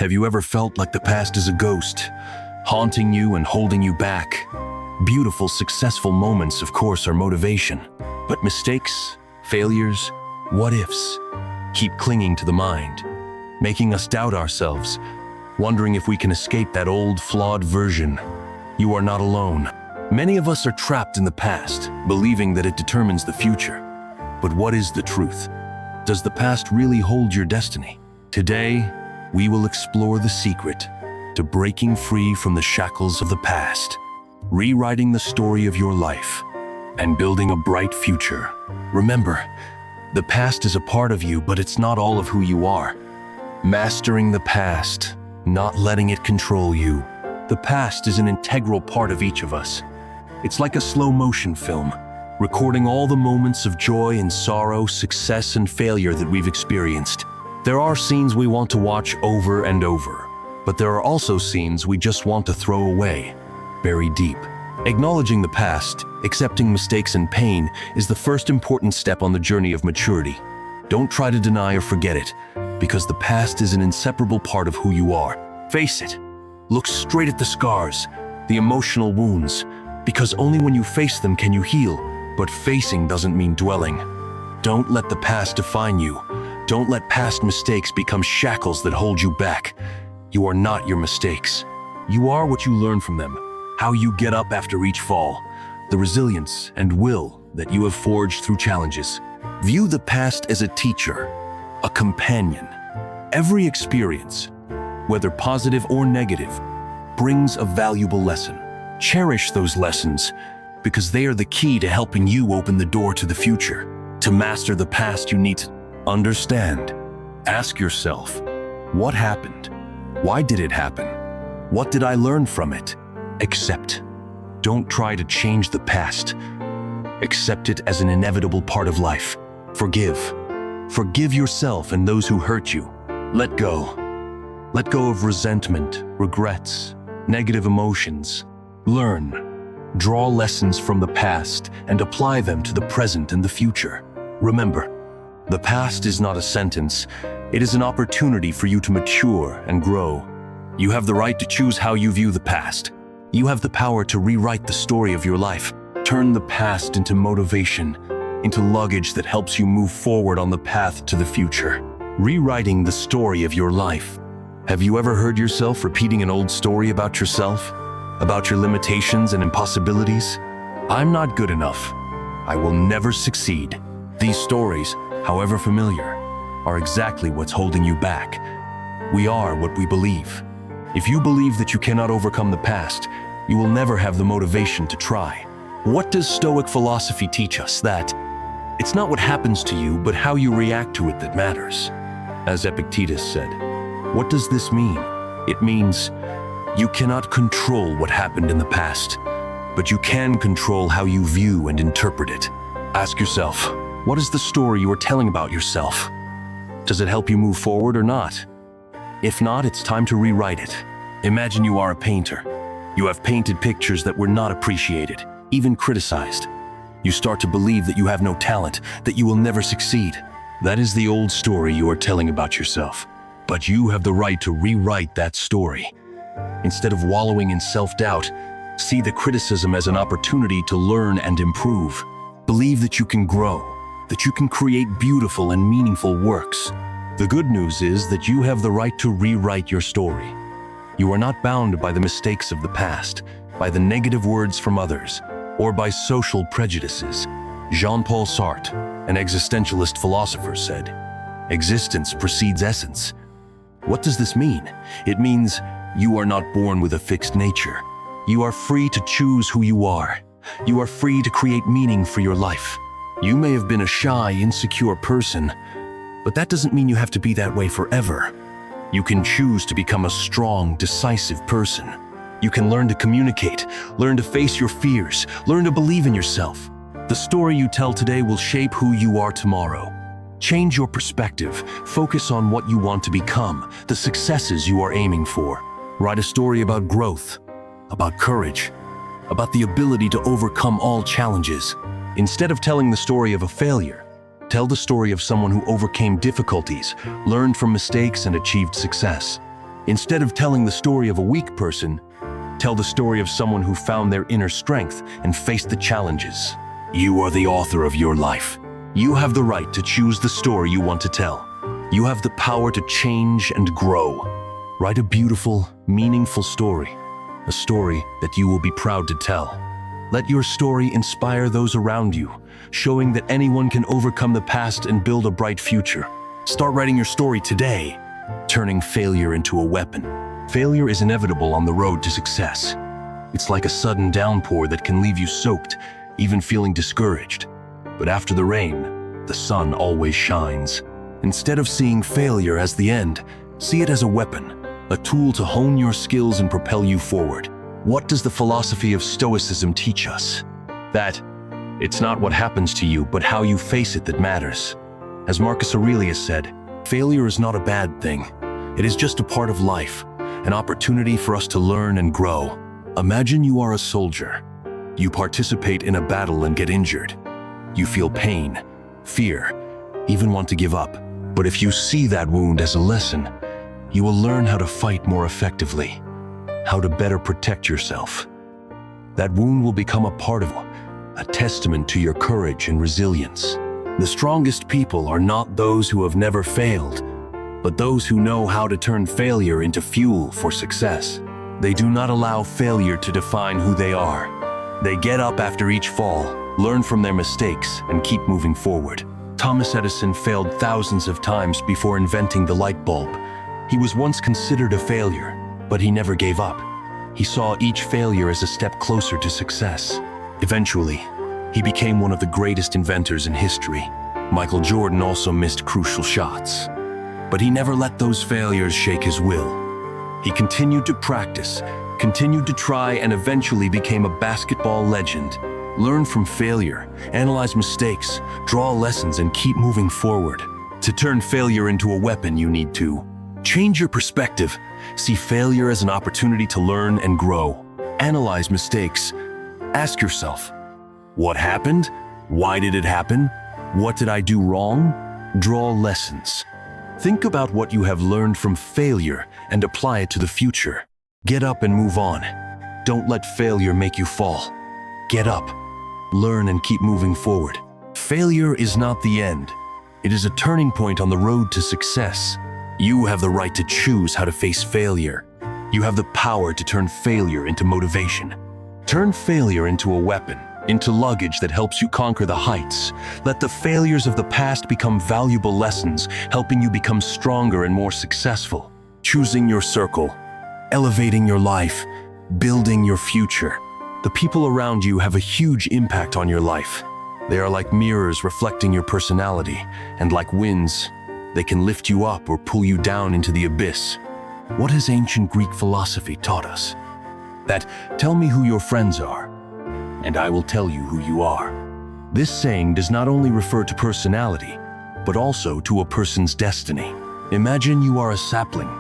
Have you ever felt like the past is a ghost, haunting you and holding you back? Beautiful, successful moments, of course, are motivation. But mistakes, failures, what-ifs keep clinging to the mind, making us doubt ourselves, wondering if we can escape that old, flawed version. You are not alone. Many of us are trapped in the past, believing that it determines the future. But what is the truth? Does the past really hold your destiny? Today, we will explore the secret to breaking free from the shackles of the past, rewriting the story of your life, and building a bright future. Remember, the past is a part of you, but it's not all of who you are. Mastering the past, not letting it control you. The past is an integral part of each of us. It's like a slow-motion film, recording all the moments of joy and sorrow, success and failure that we've experienced. There are scenes we want to watch over and over, but there are also scenes we just want to throw away, bury deep. Acknowledging the past, accepting mistakes and pain, is the first important step on the journey of maturity. Don't try to deny or forget it, because the past is an inseparable part of who you are. Face it. Look straight at the scars, the emotional wounds, because only when you face them can you heal. But facing doesn't mean dwelling. Don't let the past define you. Don't let past mistakes become shackles that hold you back. You are not your mistakes. You are what you learn from them, how you get up after each fall, the resilience and will that you have forged through challenges. View the past as a teacher, a companion. Every experience, whether positive or negative, brings a valuable lesson. Cherish those lessons, because they are the key to helping you open the door to the future. To master the past, you need to understand. Ask yourself, what happened? Why did it happen? What did I learn from it? Accept. Don't try to change the past. Accept it as an inevitable part of life. Forgive. Forgive yourself and those who hurt you. Let go. Let go of resentment, regrets, negative emotions. Learn. Draw lessons from the past and apply them to the present and the future. Remember, the past is not a sentence. It is an opportunity for you to mature and grow. You have the right to choose how you view the past. You have the power to rewrite the story of your life. Turn the past into motivation, into luggage that helps you move forward on the path to the future. Rewriting the story of your life. Have you ever heard yourself repeating an old story about yourself? About your limitations and impossibilities? I'm not good enough. I will never succeed. These stories, however familiar, are exactly what's holding you back. We are what we believe. If you believe that you cannot overcome the past, you will never have the motivation to try. What does Stoic philosophy teach us? That it's not what happens to you, but how you react to it that matters. As Epictetus said, what does this mean? It means you cannot control what happened in the past, but you can control how you view and interpret it. Ask yourself, what is the story you are telling about yourself? Does it help you move forward or not? If not, it's time to rewrite it. Imagine you are a painter. You have painted pictures that were not appreciated, even criticized. You start to believe that you have no talent, that you will never succeed. That is the old story you are telling about yourself. But you have the right to rewrite that story. Instead of wallowing in self-doubt, see the criticism as an opportunity to learn and improve. Believe that you can grow, that you can create beautiful and meaningful works. The good news is that you have the right to rewrite your story. You are not bound by the mistakes of the past, by the negative words from others, or by social prejudices. Jean-Paul Sartre, an existentialist philosopher, said, "Existence precedes essence." What does this mean? It means you are not born with a fixed nature. You are free to choose who you are. You are free to create meaning for your life. You may have been a shy, insecure person, but that doesn't mean you have to be that way forever. You can choose to become a strong, decisive person. You can learn to communicate, learn to face your fears, learn to believe in yourself. The story you tell today will shape who you are tomorrow. Change your perspective, focus on what you want to become, the successes you are aiming for. Write a story about growth, about courage, about the ability to overcome all challenges. Instead of telling the story of a failure, tell the story of someone who overcame difficulties, learned from mistakes, and achieved success. Instead of telling the story of a weak person, tell the story of someone who found their inner strength and faced the challenges. You are the author of your life. You have the right to choose the story you want to tell. You have the power to change and grow. Write a beautiful, meaningful story, a story that you will be proud to tell. Let your story inspire those around you, showing that anyone can overcome the past and build a bright future. Start writing your story today, turning failure into a weapon. Failure is inevitable on the road to success. It's like a sudden downpour that can leave you soaked, even feeling discouraged. But after the rain, the sun always shines. Instead of seeing failure as the end, see it as a weapon, a tool to hone your skills and propel you forward. What does the philosophy of Stoicism teach us? That it's not what happens to you, but how you face it that matters. As Marcus Aurelius said, failure is not a bad thing. It is just a part of life, an opportunity for us to learn and grow. Imagine you are a soldier. You participate in a battle and get injured. You feel pain, fear, even want to give up. But if you see that wound as a lesson, you will learn how to fight more effectively, how to better protect yourself. That wound will become a part of you, a testament to your courage and resilience. The strongest people are not those who have never failed, but those who know how to turn failure into fuel for success. They do not allow failure to define who they are. They get up after each fall, learn from their mistakes, and keep moving forward. Thomas Edison failed thousands of times before inventing the light bulb. He was once considered a failure, but he never gave up. He saw each failure as a step closer to success. Eventually, he became one of the greatest inventors in history. Michael Jordan also missed crucial shots, but he never let those failures shake his will. He continued to practice, continued to try, and eventually became a basketball legend. Learn from failure, analyze mistakes, draw lessons, and keep moving forward. To turn failure into a weapon, you need to change your perspective. See failure as an opportunity to learn and grow. Analyze mistakes. Ask yourself, what happened? Why did it happen? What did I do wrong? Draw lessons. Think about what you have learned from failure and apply it to the future. Get up and move on. Don't let failure make you fall. Get up, learn, and keep moving forward. Failure is not the end. It is a turning point on the road to success. You have the right to choose how to face failure. You have the power to turn failure into motivation. Turn failure into a weapon, into luggage that helps you conquer the heights. Let the failures of the past become valuable lessons, helping you become stronger and more successful. Choosing your circle, elevating your life, building your future. The people around you have a huge impact on your life. They are like mirrors reflecting your personality, and like winds, they can lift you up or pull you down into the abyss. What has ancient Greek philosophy taught us? That tell me who your friends are, and I will tell you who you are. This saying does not only refer to personality, but also to a person's destiny. Imagine you are a sapling.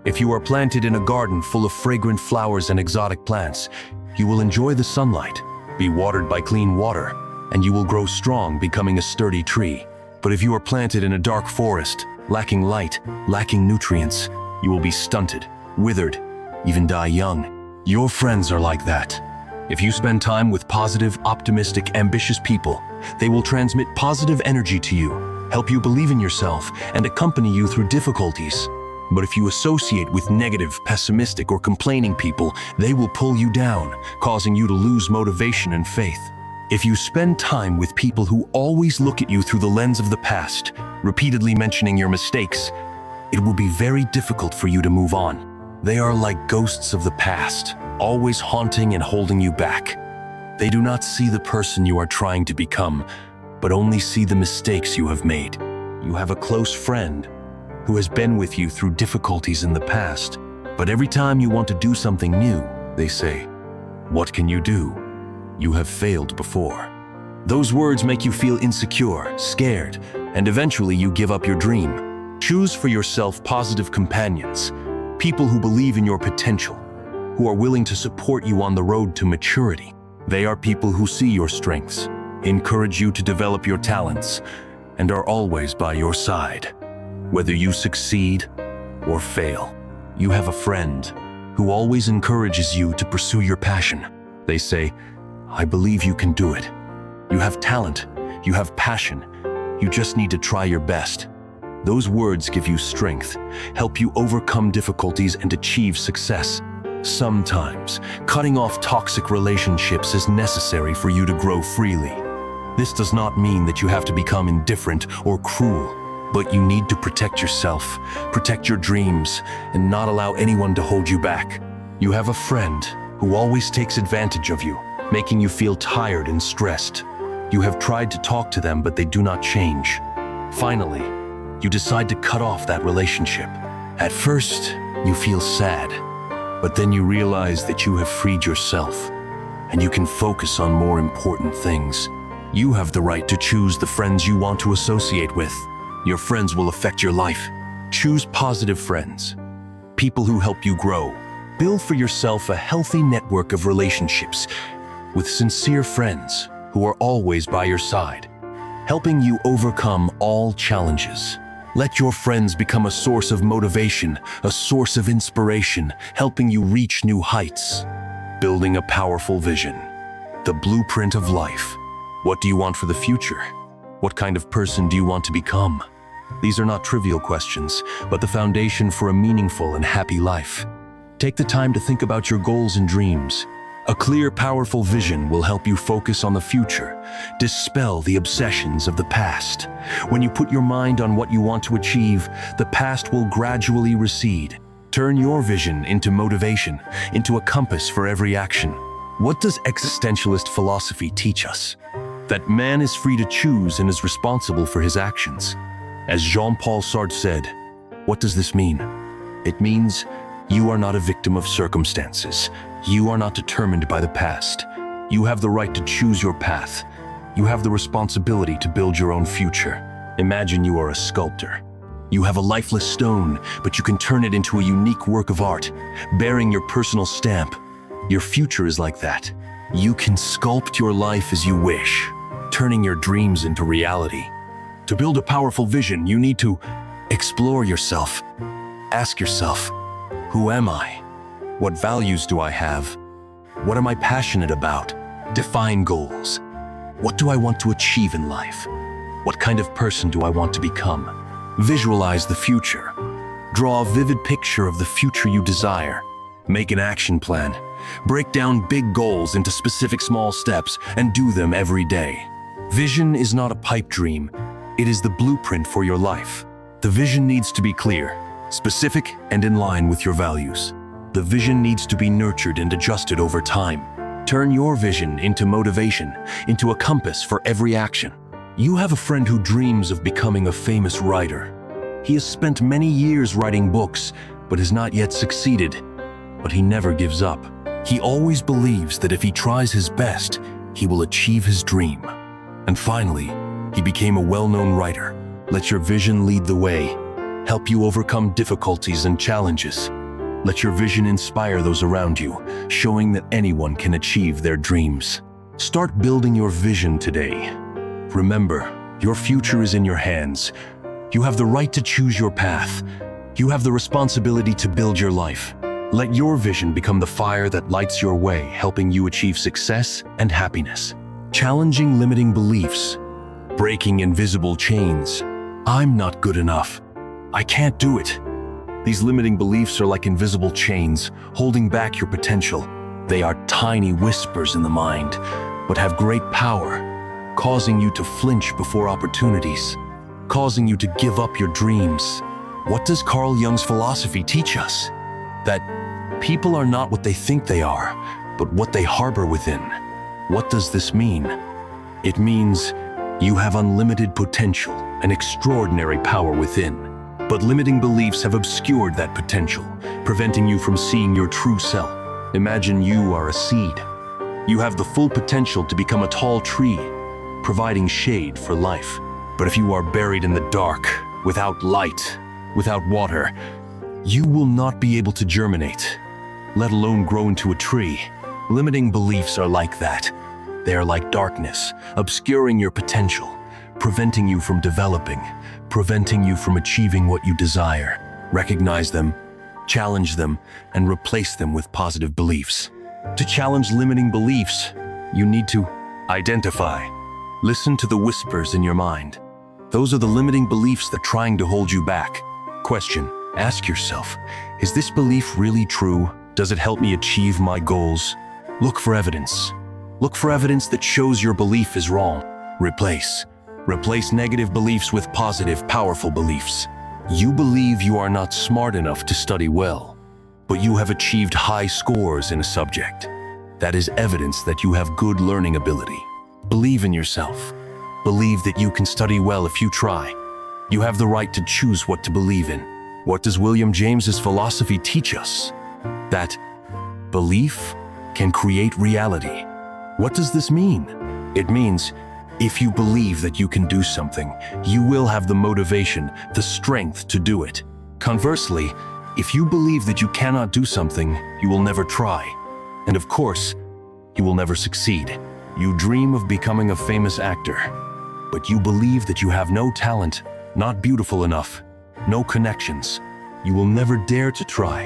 If you are planted in a garden full of fragrant flowers and exotic plants, you will enjoy the sunlight, be watered by clean water, and you will grow strong, becoming a sturdy tree. But if you are planted in a dark forest, lacking light, lacking nutrients, you will be stunted, withered, even die young. Your friends are like that. If you spend time with positive, optimistic, ambitious people, they will transmit positive energy to you, help you believe in yourself, and accompany you through difficulties. But if you associate with negative, pessimistic, or complaining people, they will pull you down, causing you to lose motivation and faith. If you spend time with people who always look at you through the lens of the past, repeatedly mentioning your mistakes, it will be very difficult for you to move on. They are like ghosts of the past, always haunting and holding you back. They do not see the person you are trying to become, but only see the mistakes you have made. You have a close friend who has been with you through difficulties in the past, but every time you want to do something new, they say, "What can you do? You have failed before." Those words make you feel insecure, scared, and eventually you give up your dream. Choose for yourself positive companions, people who believe in your potential, who are willing to support you on the road to maturity. They are people who see your strengths, encourage you to develop your talents, and are always by your side. Whether you succeed or fail, you have a friend who always encourages you to pursue your passion. They say, "I believe you can do it. You have talent, you have passion, you just need to try your best." Those words give you strength, help you overcome difficulties and achieve success. Sometimes, cutting off toxic relationships is necessary for you to grow freely. This does not mean that you have to become indifferent or cruel, but you need to protect yourself, protect your dreams, and not allow anyone to hold you back. You have a friend who always takes advantage of you, making you feel tired and stressed. You have tried to talk to them, but they do not change. Finally, you decide to cut off that relationship. At first, you feel sad, but then you realize that you have freed yourself, and you can focus on more important things. You have the right to choose the friends you want to associate with. Your friends will affect your life. Choose positive friends, people who help you grow. Build for yourself a healthy network of relationships with sincere friends who are always by your side, helping you overcome all challenges. Let your friends become a source of motivation, a source of inspiration, helping you reach new heights. Building a powerful vision, the blueprint of life. What do you want for the future? What kind of person do you want to become? These are not trivial questions, but the foundation for a meaningful and happy life. Take the time to think about your goals and dreams. A clear, powerful vision will help you focus on the future, dispel the obsessions of the past. When you put your mind on what you want to achieve, the past will gradually recede. Turn your vision into motivation, into a compass for every action. What does existentialist philosophy teach us? That man is free to choose and is responsible for his actions. As Jean-Paul Sartre said, what does this mean? It means you are not a victim of circumstances. You are not determined by the past. You have the right to choose your path. You have the responsibility to build your own future. Imagine you are a sculptor. You have a lifeless stone, but you can turn it into a unique work of art, bearing your personal stamp. Your future is like that. You can sculpt your life as you wish, turning your dreams into reality. To build a powerful vision, you need to explore yourself. Ask yourself, who am I? What values do I have? What am I passionate about? Define goals. What do I want to achieve in life? What kind of person do I want to become? Visualize the future. Draw a vivid picture of the future you desire. Make an action plan. Break down big goals into specific small steps and do them every day. Vision is not a pipe dream. It is the blueprint for your life. The vision needs to be clear, specific, and in line with your values. The vision needs to be nurtured and adjusted over time. Turn your vision into motivation, into a compass for every action. You have a friend who dreams of becoming a famous writer. He has spent many years writing books, but has not yet succeeded. But he never gives up. He always believes that if he tries his best, he will achieve his dream. And finally, he became a well-known writer. Let your vision lead the way, help you overcome difficulties and challenges. Let your vision inspire those around you, showing that anyone can achieve their dreams. Start building your vision today. Remember, your future is in your hands. You have the right to choose your path. You have the responsibility to build your life. Let your vision become the fire that lights your way, helping you achieve success and happiness. Challenging limiting beliefs. Breaking invisible chains. I'm not good enough. I can't do it. These limiting beliefs are like invisible chains, holding back your potential. They are tiny whispers in the mind, but have great power, causing you to flinch before opportunities, causing you to give up your dreams. What does Carl Jung's philosophy teach us? That people are not what they think they are, but what they harbor within. What does this mean? It means you have unlimited potential and extraordinary power within. But limiting beliefs have obscured that potential, preventing you from seeing your true self. Imagine you are a seed. You have the full potential to become a tall tree, providing shade for life. But if you are buried in the dark, without light, without water, you will not be able to germinate, let alone grow into a tree. Limiting beliefs are like that. They are like darkness, obscuring your potential, preventing you from developing, preventing you from achieving what you desire. Recognize them, challenge them, and replace them with positive beliefs. To challenge limiting beliefs, you need to identify. Listen to the whispers in your mind. Those are the limiting beliefs that are trying to hold you back. Question: ask yourself, is this belief really true? Does it help me achieve my goals? Look for evidence. Look for evidence that shows your belief is wrong. Replace. Replace negative beliefs with positive, powerful beliefs. You believe you are not smart enough to study well, but you have achieved high scores in a subject. That is evidence that you have good learning ability. Believe in yourself. Believe that you can study well if you try. You have the right to choose what to believe in. What does William James's philosophy teach us? That belief can create reality. What does this mean? It means if you believe that you can do something, you will have the motivation, the strength to do it. Conversely, if you believe that you cannot do something, you will never try. And of course, you will never succeed. You dream of becoming a famous actor, but you believe that you have no talent, not beautiful enough, no connections. You will never dare to try,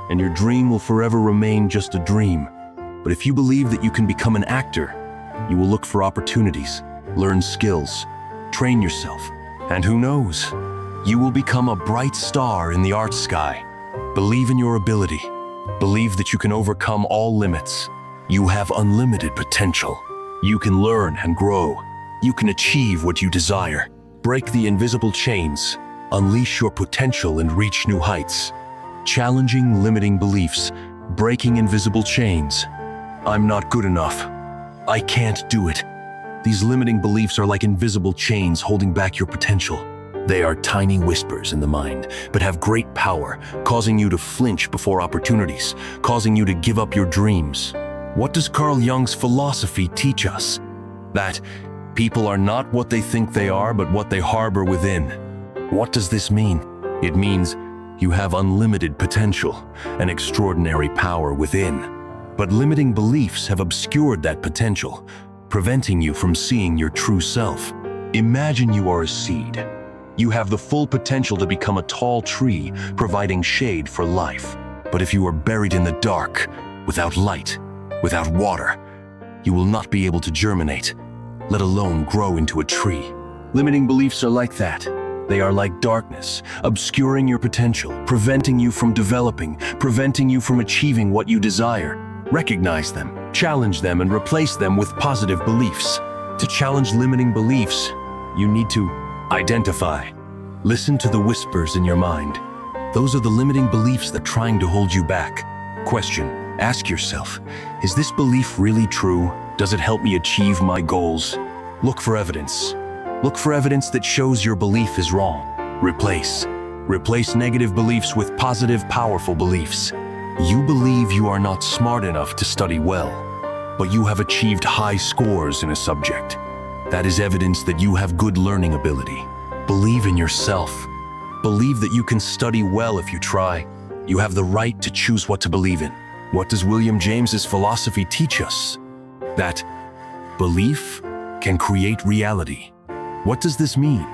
and your dream will forever remain just a dream. But if you believe that you can become an actor, you will look for opportunities, learn skills, train yourself, and who knows, you will become a bright star in the art sky. Believe in your ability. Believe that you can overcome all limits. You have unlimited potential. You can learn and grow. You can achieve what you desire. Break the invisible chains. Unleash your potential and reach new heights. Challenging limiting beliefs. Breaking invisible chains. I'm not good enough. I can't do it. These limiting beliefs are like invisible chains holding back your potential. They are tiny whispers in the mind, but have great power, causing you to flinch before opportunities, causing you to give up your dreams. What does Carl Jung's philosophy teach us? That people are not what they think they are, but what they harbor within. What does this mean? It means you have unlimited potential, an extraordinary power within. But limiting beliefs have obscured that potential, preventing you from seeing your true self. Imagine you are a seed. You have the full potential to become a tall tree, providing shade for life. But if you are buried in the dark, without light, without water, you will not be able to germinate, let alone grow into a tree. Limiting beliefs are like that. They are like darkness, obscuring your potential, preventing you from developing, preventing you from achieving what you desire. Recognize them, challenge them, and replace them with positive beliefs. To challenge limiting beliefs, you need to identify. Listen to the whispers in your mind. Those are the limiting beliefs that are trying to hold you back. Question: ask yourself, is this belief really true? Does it help me achieve my goals? Look for evidence. Look for evidence that shows your belief is wrong. Replace. Replace negative beliefs with positive, powerful beliefs. You believe you are not smart enough to study well, but you have achieved high scores in a subject. That is evidence that you have good learning ability. Believe in yourself. Believe that you can study well if you try. You have the right to choose what to believe in. What does William James's philosophy teach us? That belief can create reality. What does this mean?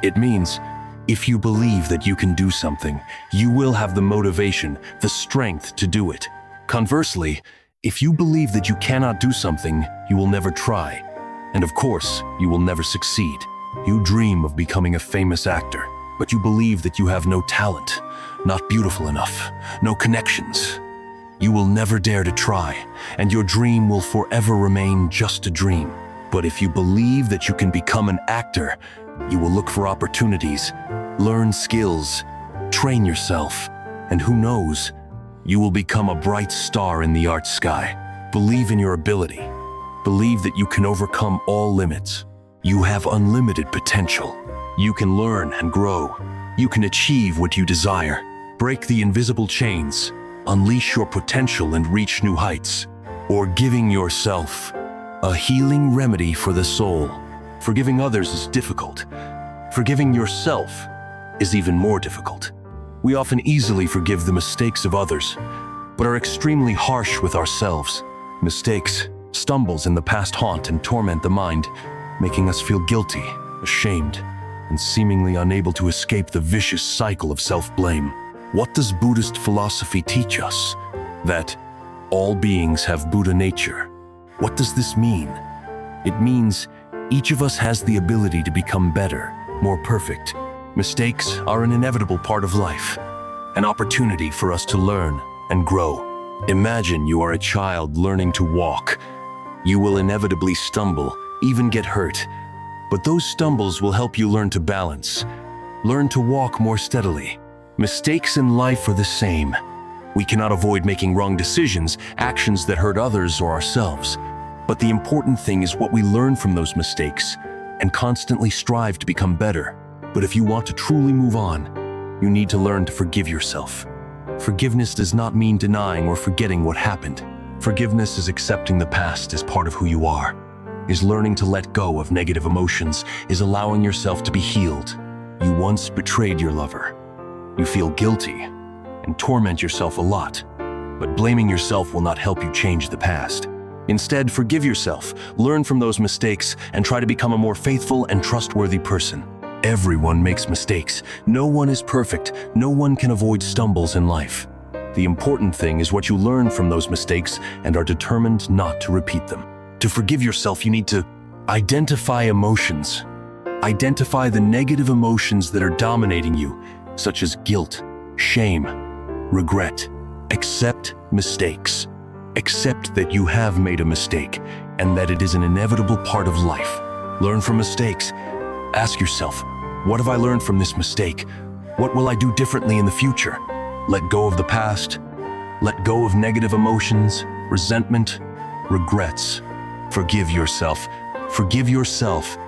It means if you believe that you can do something, you will have the motivation, the strength to do it. Conversely, if you believe that you cannot do something, you will never try. And of course, you will never succeed. You dream of becoming a famous actor, but you believe that you have no talent, not beautiful enough, no connections. You will never dare to try, and your dream will forever remain just a dream. But if you believe that you can become an actor, you will look for opportunities, learn skills, train yourself, and who knows, you will become a bright star in the art sky. Believe in your ability. Believe that you can overcome all limits. You have unlimited potential. You can learn and grow. You can achieve what you desire. Break the invisible chains. Unleash your potential and reach new heights. Or giving yourself a healing remedy for the soul. Forgiving others is difficult. Forgiving yourself is even more difficult. We often easily forgive the mistakes of others, but are extremely harsh with ourselves. Mistakes, stumbles in the past haunt and torment the mind, making us feel guilty, ashamed, and seemingly unable to escape the vicious cycle of self-blame. What does Buddhist philosophy teach us? That all beings have Buddha nature. What does this mean? It means each of us has the ability to become better, more perfect. Mistakes are an inevitable part of life, an opportunity for us to learn and grow. Imagine you are a child learning to walk. You will inevitably stumble, even get hurt. But those stumbles will help you learn to balance, learn to walk more steadily. Mistakes in life are the same. We cannot avoid making wrong decisions, actions that hurt others or ourselves. But the important thing is what we learn from those mistakes and constantly strive to become better. But if you want to truly move on, you need to learn to forgive yourself. Forgiveness does not mean denying or forgetting what happened. Forgiveness is accepting the past as part of who you are, is learning to let go of negative emotions, is allowing yourself to be healed. You once betrayed your lover. You feel guilty and torment yourself a lot, but blaming yourself will not help you change the past. Instead, forgive yourself, learn from those mistakes, and try to become a more faithful and trustworthy person. Everyone makes mistakes. No one is perfect. No one can avoid stumbles in life. The important thing is what you learn from those mistakes and are determined not to repeat them. To forgive yourself, you need to identify emotions. Identify the negative emotions that are dominating you, such as guilt, shame, regret. Accept mistakes. Accept that you have made a mistake and that it is an inevitable part of life. Learn from mistakes. Ask yourself, what have I learned from this mistake? What will I do differently in the future? Let go of the past. Let go of negative emotions, resentment, regrets. Forgive yourself. Forgive yourself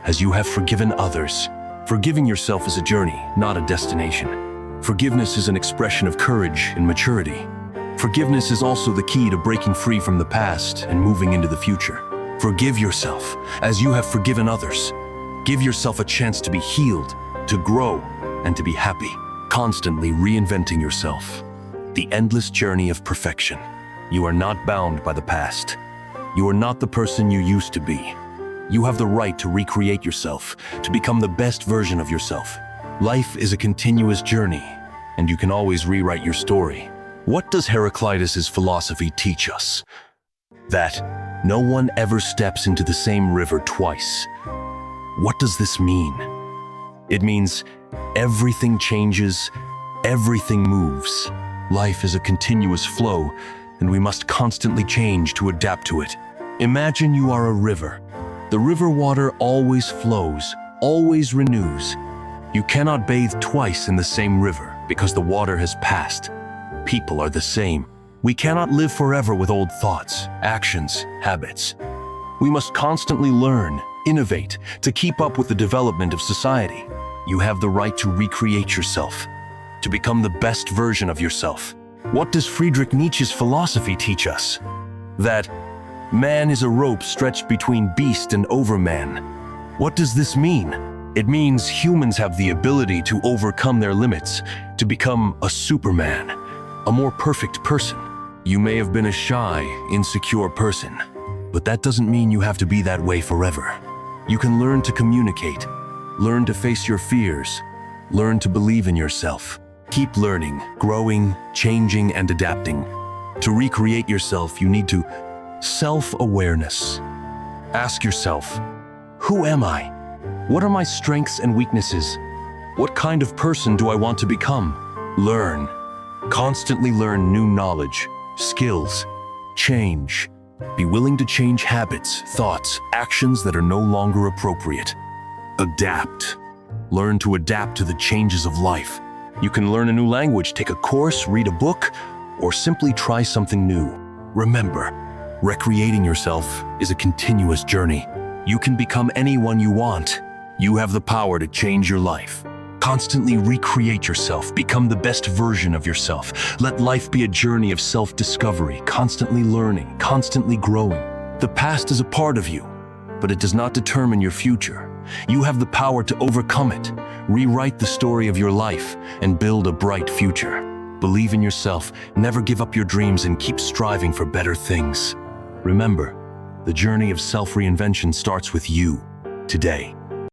as you have forgiven others. Forgiving yourself is a journey, not a destination. Forgiveness is an expression of courage and maturity. Forgiveness is also the key to breaking free from the past and moving into the future. Forgive yourself as you have forgiven others. Give yourself a chance to be healed, to grow, and to be happy. Constantly reinventing yourself. The endless journey of perfection. You are not bound by the past. You are not the person you used to be. You have the right to recreate yourself, to become the best version of yourself. Life is a continuous journey, and you can always rewrite your story. What does Heraclitus's philosophy teach us? That no one ever steps into the same river twice. What does this mean? It means everything changes, everything moves. Life is a continuous flow, and we must constantly change to adapt to it. Imagine you are a river. The river water always flows, always renews. You cannot bathe twice in the same river because the water has passed. People are the same. We cannot live forever with old thoughts, actions, habits. We must constantly learn, innovate, to keep up with the development of society. You have the right to recreate yourself, to become the best version of yourself. What does Friedrich Nietzsche's philosophy teach us? That man is a rope stretched between beast and overman. What does this mean? It means humans have the ability to overcome their limits, to become a superman, a more perfect person. You may have been a shy, insecure person, but that doesn't mean you have to be that way forever. You can learn to communicate, learn to face your fears, learn to believe in yourself. Keep learning, growing, changing, and adapting. To recreate yourself, you need to self-awareness. Ask yourself, who am I? What are my strengths and weaknesses? What kind of person do I want to become? Learn. Constantly learn new knowledge, skills, change. Be willing to change habits, thoughts, actions that are no longer appropriate. Adapt. Learn to adapt to the changes of life. You can learn a new language, take a course, read a book, or simply try something new. Remember, recreating yourself is a continuous journey. You can become anyone you want. You have the power to change your life. Constantly recreate yourself, become the best version of yourself. Let life be a journey of self-discovery, constantly learning, constantly growing. The past is a part of you, but it does not determine your future. You have the power to overcome it, rewrite the story of your life, and build a bright future. Believe in yourself, never give up your dreams, and keep striving for better things. Remember, the journey of self-reinvention starts with you today.